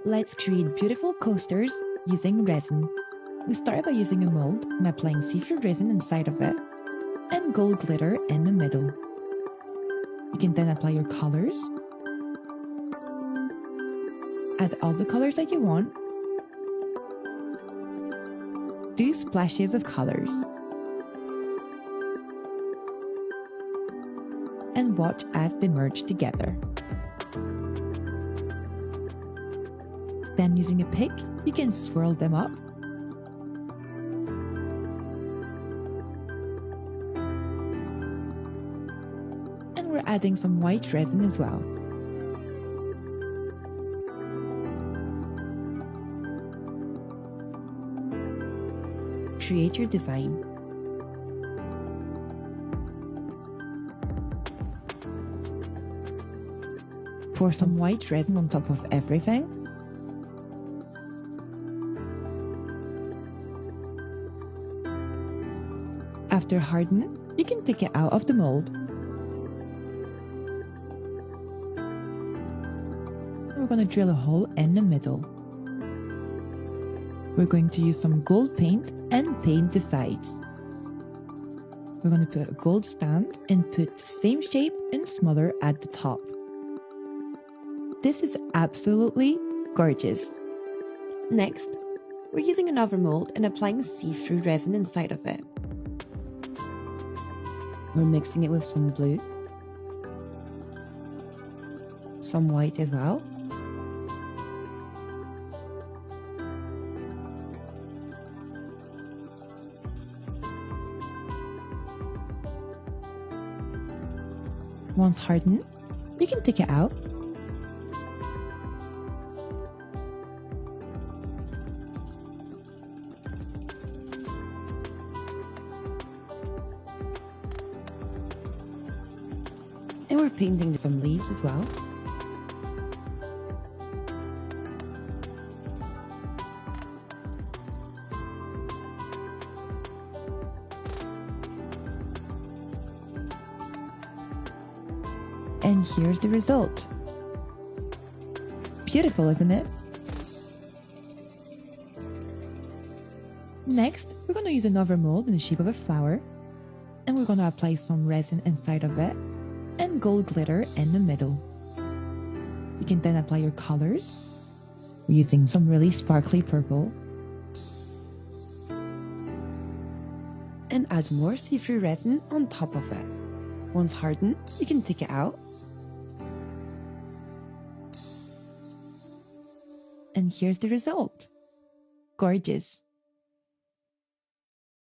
Let's create beautiful coasters using resin. We start by using a mold and applying see-through resin inside of it and gold glitter in the middle. You can then apply your colors. Add all the colors that you want. Do splashes of colors. And watch as they merge together. Then using a pick, you can swirl them up. And we're adding some white resin as well. Create your design. Pour some white resin on top of everything. After harden, you can take it out of the mold. We're going to drill a hole in the middle. We're going to use some gold paint and paint the sides. We're going to put a gold stand and put the same shape and smaller at the top. This is absolutely gorgeous. Next, we're using another mold and applying see-through resin inside of it. We're mixing it with some blue, some white as well. Once hardened, you can take it out. And we're painting some leaves as well. And here's the result. Beautiful, isn't it? Next, we're going to use another mold in the shape of a flower. And we're going to apply some resin inside of it and gold glitter in the middle. You can then apply your colors. We're using some really sparkly purple. And add more see-through resin on top of it. Once hardened, you can take it out. And here's the result. Gorgeous.